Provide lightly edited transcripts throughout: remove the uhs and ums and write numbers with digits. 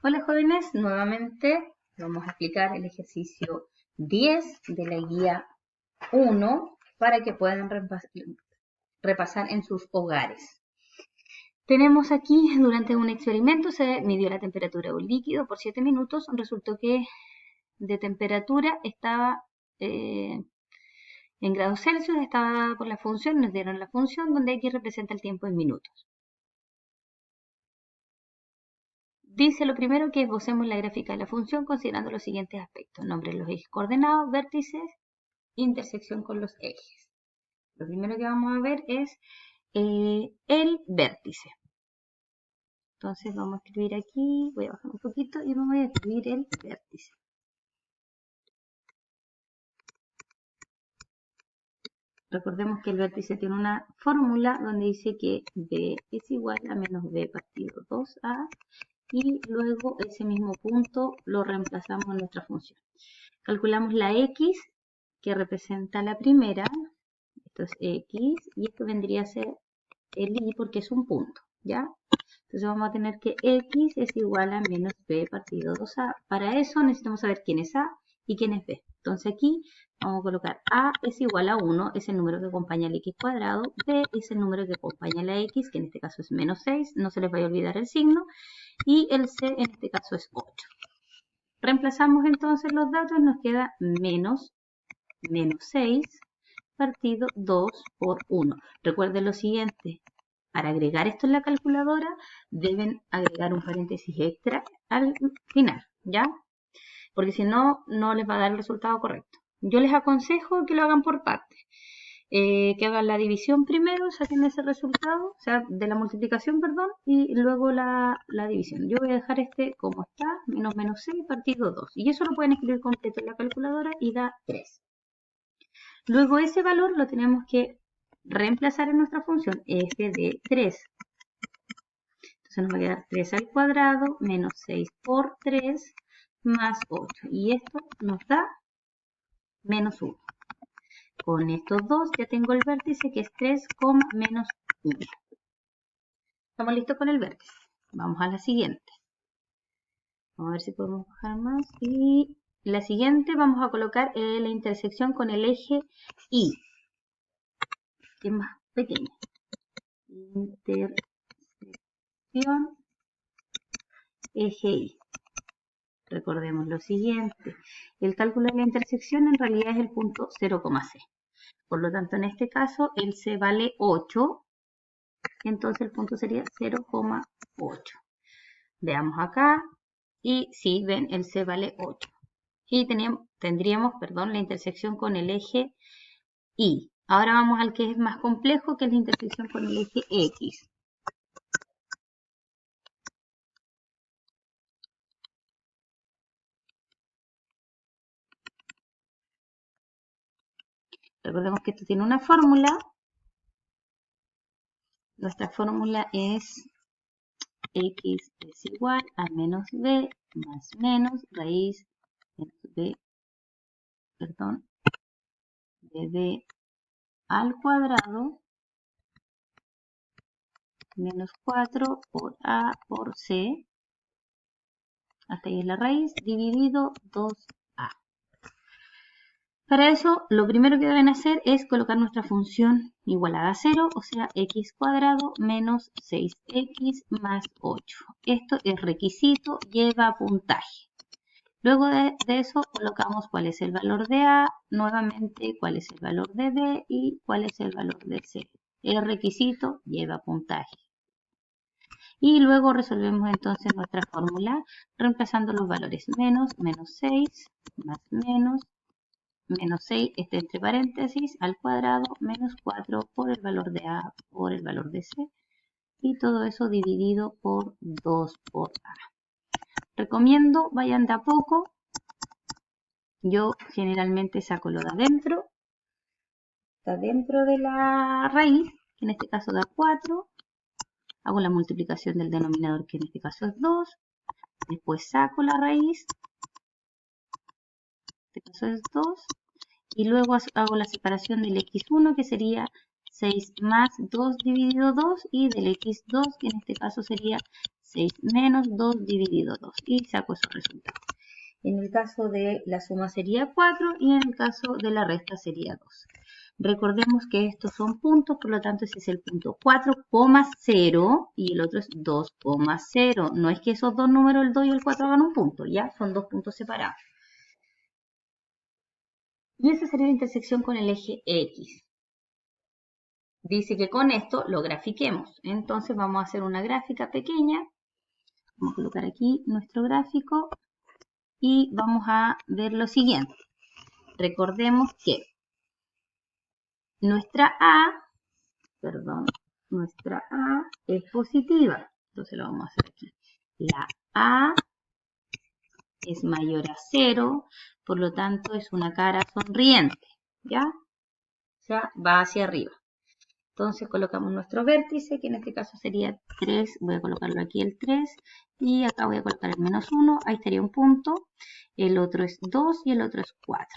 Hola jóvenes, nuevamente vamos a explicar el ejercicio 10 de la guía 1 para que puedan repasar en sus hogares. Tenemos aquí, durante un experimento se midió la temperatura de un líquido por 7 minutos. Resultó que de temperatura estaba en grados Celsius, estaba por la función, nos dieron la función donde X representa el tiempo en minutos. Dice lo primero que esbocemos la gráfica de la función considerando los siguientes aspectos: nombre de los ejes coordenados, vértices, intersección con los ejes. Lo primero que vamos a ver es el vértice. Entonces vamos a escribir aquí, voy a bajar un poquito y vamos a escribir el vértice. Recordemos que el vértice tiene una fórmula donde dice que B es igual a menos B partido 2A y luego ese mismo punto lo reemplazamos en nuestra función. Calculamos la X que representa la primera, esto es X, y esto vendría a ser el Y porque es un punto, ¿ya? Entonces vamos a tener que X es igual a menos B partido 2A. Para eso necesitamos saber quién es A y quién es B. Entonces aquí vamos a colocar A es igual a 1, es el número que acompaña al X cuadrado, B es el número que acompaña a la X, que en este caso es menos 6, no se les vaya a olvidar el signo, y el C en este caso es 8. Reemplazamos entonces los datos, nos queda menos 6 partido 2 por 1. Recuerden lo siguiente, para agregar esto en la calculadora deben agregar un paréntesis extra al final, ¿ya? Porque si no, no les va a dar el resultado correcto. Yo les aconsejo que lo hagan por partes. Que hagan la división primero, saquen ese resultado, o sea, de la multiplicación, perdón, y luego la división. Yo voy a dejar este como está, menos 6 partido 2. Y eso lo pueden escribir completo en la calculadora y da 3. Luego ese valor lo tenemos que reemplazar en nuestra función, f de 3. Entonces nos va a quedar 3 al cuadrado menos 6 por 3 más 8. Y esto nos da menos 1. Con estos dos ya tengo el vértice que es 3, menos 1. Estamos listos con el vértice. Vamos a la siguiente. Vamos a ver si podemos bajar más. Y la siguiente vamos a colocar la intersección con el eje Y, que es más pequeña. Intersección eje Y. Recordemos lo siguiente. El cálculo de la intersección en realidad es el punto 0,c. Por lo tanto, en este caso, el C vale 8. Entonces el punto sería 0,8. Veamos acá. Y sí, ven, el C vale 8. Y tendríamos la intersección con el eje Y. Ahora vamos al que es más complejo, que es la intersección con el eje X. Recordemos que esto tiene una fórmula. Nuestra fórmula es X es igual a menos B más menos raíz de B al cuadrado menos 4 por A por C, hasta ahí es la raíz, dividido 2A. Para eso, lo primero que deben hacer es colocar nuestra función igualada a 0, o sea, x cuadrado menos 6x más 8. Esto es requisito, lleva puntaje. Luego de eso colocamos cuál es el valor de A, nuevamente cuál es el valor de B y cuál es el valor de C. El requisito lleva puntaje. Y luego resolvemos entonces nuestra fórmula reemplazando los valores menos 6 más menos 6, entre paréntesis, al cuadrado, menos 4 por el valor de A por el valor de C. Y todo eso dividido por 2 por A. Recomiendo, vayan de a poco. Yo generalmente saco lo de adentro. Está dentro de la raíz, que en este caso da 4. Hago la multiplicación del denominador, que en este caso es 2. Después saco la raíz. En este caso es 2. Y luego hago la separación del x1, que sería 6 más 2 dividido 2, y del x2, que en este caso sería 6 menos 2 dividido 2 y saco esos resultados. En el caso de la suma sería 4 y en el caso de la resta sería 2. Recordemos que estos son puntos, por lo tanto ese es el punto 4,0 y el otro es 2,0. No es que esos dos números, el 2 y el 4, hagan un punto, ya son dos puntos separados. Y esa sería la intersección con el eje X. Dice que con esto lo grafiquemos. Entonces vamos a hacer una gráfica pequeña. Vamos a colocar aquí nuestro gráfico y vamos a ver lo siguiente. Recordemos que nuestra A es positiva. Entonces lo vamos a hacer aquí. La A es mayor a 0, por lo tanto es una cara sonriente, ¿ya? O sea, va hacia arriba. Entonces colocamos nuestro vértice, que en este caso sería 3, voy a colocarlo aquí el 3, y acá voy a colocar el menos 1, ahí estaría un punto, el otro es 2 y el otro es 4.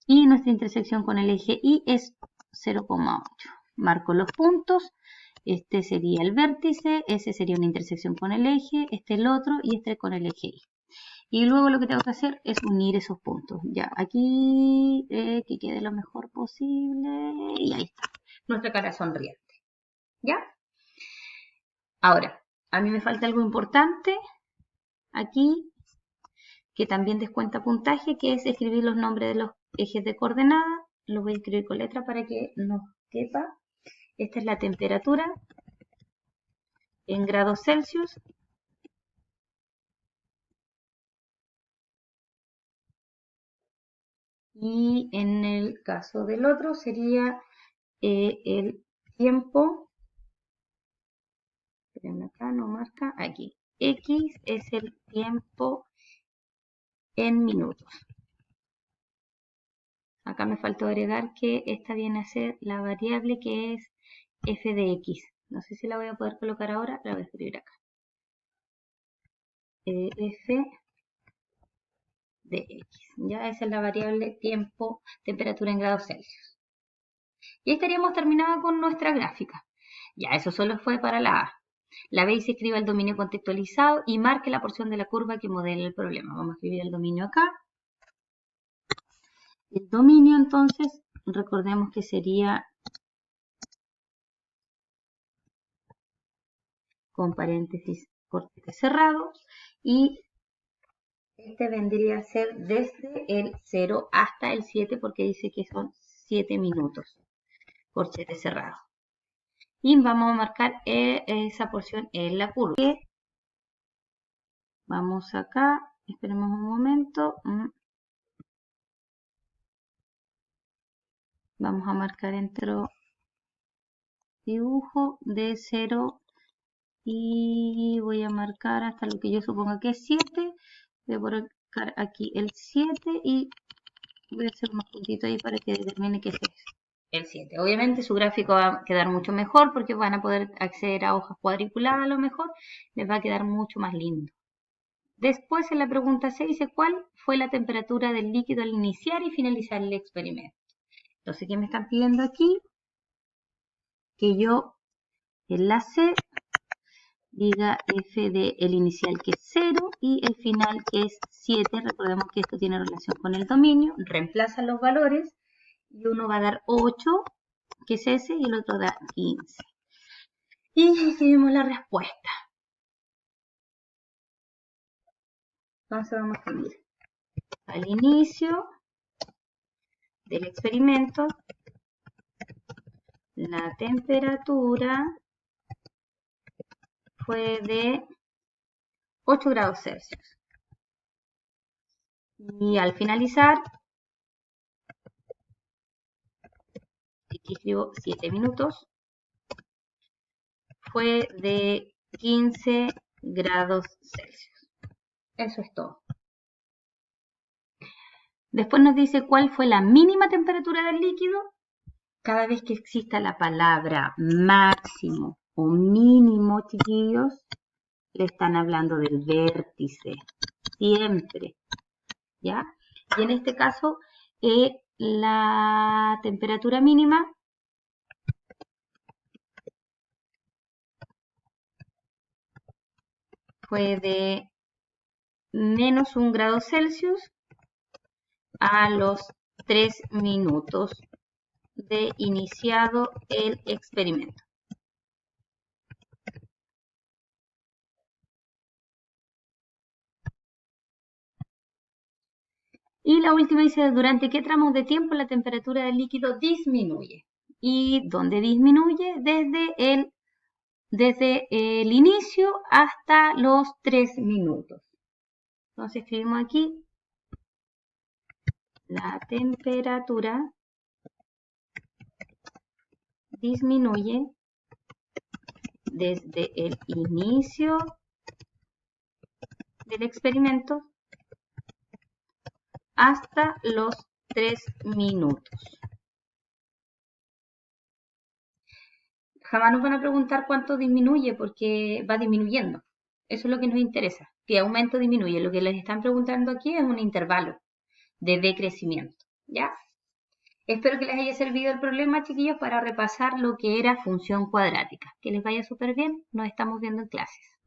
Y nuestra intersección con el eje Y es 0,8. Marco los puntos, este sería el vértice, ese sería una intersección con el eje, este el otro y este con el eje Y. Y luego lo que tengo que hacer es unir esos puntos. Ya, aquí que quede lo mejor posible. Y ahí está. Nuestra cara sonriente. ¿Ya? Ahora, a mí me falta algo importante aquí, que también descuenta puntaje, que es escribir los nombres de los ejes de coordenada. Lo voy a escribir con letra para que nos quepa. Esta es la temperatura en grados Celsius. Y en el caso del otro sería el tiempo. Esperen, acá no marca, aquí. X es el tiempo en minutos. Acá me faltó agregar que esta viene a ser la variable que es f de x. No sé si la voy a poder colocar ahora, la voy a escribir acá. F de x. Ya esa es la variable tiempo, temperatura en grados Celsius. Y estaríamos terminados con nuestra gráfica. Ya, eso solo fue para la A. La B se escribe el dominio contextualizado y marque la porción de la curva que modela el problema. Vamos a escribir el dominio acá. El dominio, entonces, recordemos que sería con paréntesis corte cerrado y este vendría a ser desde el 0 hasta el 7 porque dice que son 7 minutos, corchete cerrado. Y vamos a marcar esa porción en la curva. Vamos acá, esperemos un momento. Vamos a marcar entre dibujo de 0 y voy a marcar hasta lo que yo suponga que es 7. Voy a colocar aquí el 7 y voy a hacer unos puntitos ahí para que determine que es el 7. Obviamente su gráfico va a quedar mucho mejor porque van a poder acceder a hojas cuadriculadas a lo mejor. Les va a quedar mucho más lindo. Después en la pregunta 6 dice cuál fue la temperatura del líquido al iniciar y finalizar el experimento. Entonces, ¿qué me están pidiendo aquí? Que yo en la C diga f de el inicial que es 0 y el final que es 7. Recordemos que esto tiene relación con el dominio. Reemplazan los valores y uno va a dar 8, que es ese, y el otro da 15. Y escribimos la respuesta. Entonces vamos a escribir al inicio del experimento la temperatura fue de 8 grados Celsius. Y al finalizar, aquí escribo 7 minutos, fue de 15 grados Celsius. Eso es todo. Después nos dice cuál fue la mínima temperatura del líquido. Cada vez que exista la palabra máximo o mínimo, chiquillos, le están hablando del vértice. Siempre. ¿Ya? Y en este caso, la temperatura mínima fue de menos 1 grado Celsius a los 3 minutos de iniciado el experimento. Y la última dice, ¿durante qué tramos de tiempo la temperatura del líquido disminuye? ¿Y dónde disminuye? Desde el inicio hasta los 3 minutos. Entonces escribimos aquí, la temperatura disminuye desde el inicio del experimento hasta los 3 minutos. Jamás nos van a preguntar cuánto disminuye porque va disminuyendo. Eso es lo que nos interesa, qué aumento disminuye. Lo que les están preguntando aquí es un intervalo de decrecimiento, ¿ya? Espero que les haya servido el problema, chiquillos, para repasar lo que era función cuadrática. Que les vaya súper bien. Nos estamos viendo en clases.